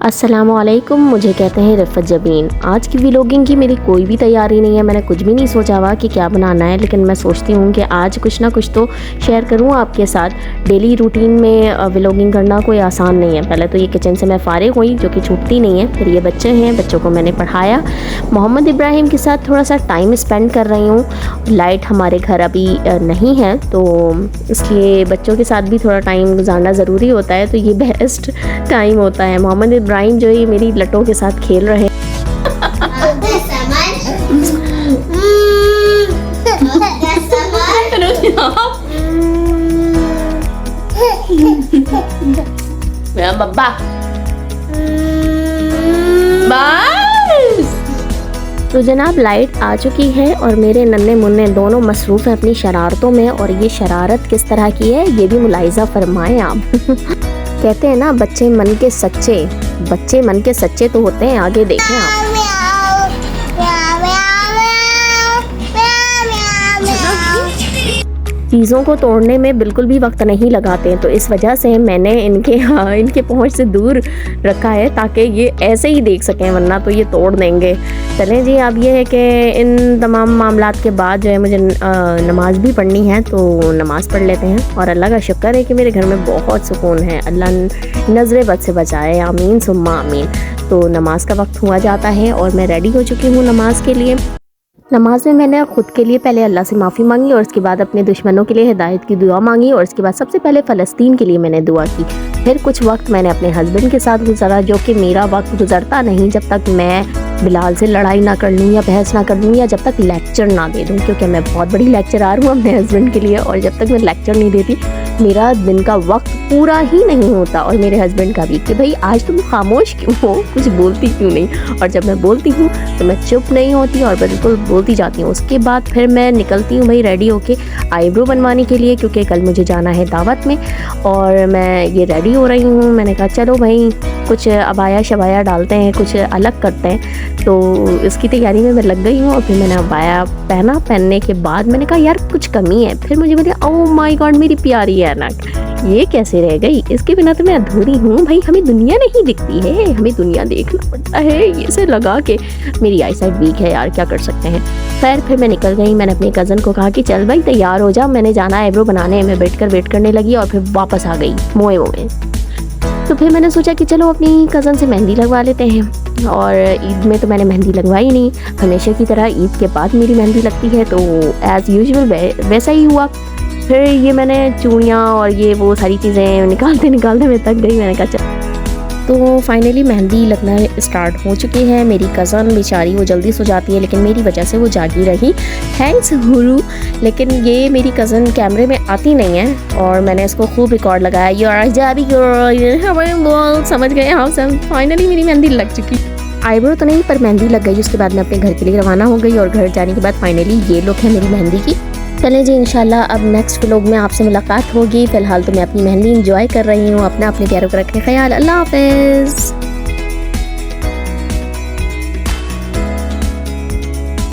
अस्सलामुअलैकुम, मुझे कहते हैं रिफ़त जबीन। आज की व्लॉगिंग की मेरी कोई भी तैयारी नहीं है, मैंने कुछ भी नहीं सोचा हुआ कि क्या बनाना है, लेकिन मैं सोचती हूँ कि आज कुछ ना कुछ तो शेयर करूँ आपके साथ। डेली रूटीन में व्लॉगिंग करना कोई आसान नहीं है। पहले तो ये किचन से मैं फ़ारिग हुई, जो कि छूटती नहीं है। फिर ये बच्चे हैं, बच्चों को मैंने पढ़ाया। मोहम्मद इब्राहिम के साथ थोड़ा सा टाइम स्पेंड कर रही हूँ। लाइट हमारे घर अभी नहीं है, तो इसलिए बच्चों के साथ भी थोड़ा टाइम गुजारना ज़रूरी होता है, तो ये बेस्ट टाइम होता है। मोहम्मद इब्राहिम जो है मेरी लटों के साथ खेल रहे हैं। बब्बा बस। तो जनाब लाइट आ चुकी है और मेरे नन्हे मुन्ने दोनों मसरूफ़ हैं अपनी शरारतों में, और ये शरारत किस तरह की है ये भी मुलाहिज़ा फरमाएं आप। कहते हैं ना बच्चे मन के सच्चे तो होते हैं। आगे देखें आप। चीज़ों को तोड़ने में बिल्कुल भी वक्त नहीं लगाते हैं, तो इस वजह से मैंने इनके पहुंच से दूर रखा है ताकि ये ऐसे ही देख सकें, वरना तो ये तोड़ देंगे। चलें जी, अब ये है कि इन तमाम मामलात के बाद जो है मुझे नमाज़ भी पढ़नी है, तो नमाज़ पढ़ लेते हैं। और अल्लाह का शुक्र है कि मेरे घर में बहुत सुकून है। अल्लाह नज़र बद से बचाए, आमीन सुम्मा आमीन। तो नमाज का वक्त हुआ जाता है और मैं रेडी हो चुकी हूँ नमाज के लिए। नमाज में मैंने ख़ुद के लिए पहले अल्लाह से माफ़ी मांगी, और उसके बाद अपने दुश्मनों के लिए हिदायत की दुआ मांगी, और उसके बाद सबसे पहले फ़लस्तीन के लिए मैंने दुआ की। फिर कुछ वक्त मैंने अपने हस्बैंड के साथ गुजारा, जो कि मेरा वक्त गुजरता नहीं जब तक मैं बिलाल से लड़ाई ना कर लूँ या बहस ना कर लूँ, या जब तक लेक्चर ना दे दूँ, क्योंकि मैं बहुत बड़ी लेक्चरार हूँ अपने हस्बैंड के लिए। और जब तक मैं लेक्चर नहीं देती मेरा दिन का वक्त पूरा ही नहीं होता, और मेरे हस्बैंड का भी, कि भाई आज तुम खामोश क्यों हो, कुछ बोलती क्यों नहीं। और जब मैं बोलती हूँ तो मैं चुप नहीं होती और बिल्कुल बोलती जाती हूँ। उसके बाद फिर मैं निकलती हूँ भाई रेडी होके आईब्रो बनवाने के लिए, क्योंकि कल मुझे जाना है दावत में। और मैं ये रेडी हो रही हूँ। मैंने कहा चलो भाई कुछ अबाया शबाया डालते हैं, कुछ अलग करते हैं, तो इसकी तैयारी में मैं लग गई हूँ। और फिर मैंने अबाया पहना। पहनने के बाद मैंने कहा यार कुछ कमी है। फिर मुझे बोले ओह माय गॉड मेरी प्यारी ऐनक ये कैसे रह गई, इसके बिना तो मैं अधूरी हूँ। भाई हमें दुनिया नहीं दिखती है, हमें दुनिया देखना पड़ता है। ये से लगा के मेरी आई साइड वीक है यार, क्या कर सकते हैं। फिर मैं निकल गई। मैंने अपनी कज़न को कहा कि चल भाई तैयार हो जा, मैंने जाना है आईब्रो बनाने। मैं वेट करने लगी और फिर वापस आ गई मोए। तो फिर मैंने सोचा कि चलो अपनी कज़न से मेहंदी लगवा लेते हैं। और ईद में तो मैंने मेहंदी लगवाई नहीं, हमेशा की तरह ईद के बाद मेरी मेहंदी लगती है, तो एज़ यूजुअल वैसा ही हुआ। फिर ये मैंने चूड़ियाँ और ये वो सारी चीज़ें निकालते मैं थक गई। मैंने कहा चल। तो फाइनली मेहंदी लगना स्टार्ट हो चुकी है। मेरी कज़न बेचारी वो जल्दी सो जाती है, लेकिन मेरी वजह से वो जागी रही। थैंक्स हुरू। लेकिन ये मेरी कज़न कैमरे में आती नहीं है, और मैंने इसको खूब रिकॉर्ड लगाया। यार जाबी बोल समझ गए आप सब। फाइनली मेरी मेहंदी लग चुकी। आईब्रो तो नहीं पर मेहंदी लग गई। उसके बाद मैं अपने घर के लिए रवाना हो गई, और घर जाने के बाद फाइनली ये लुक है मेरी मेहंदी की। चलें जी, इंशाल्लाह अब नेक्स्ट व्लॉग में आपसे मुलाकात होगी। फ़िलहाल तो मैं अपनी मेहंदी एंजॉय कर रही हूँ। अपने प्यारों को रखें ख्याल। अल्लाह हाफ़िज़।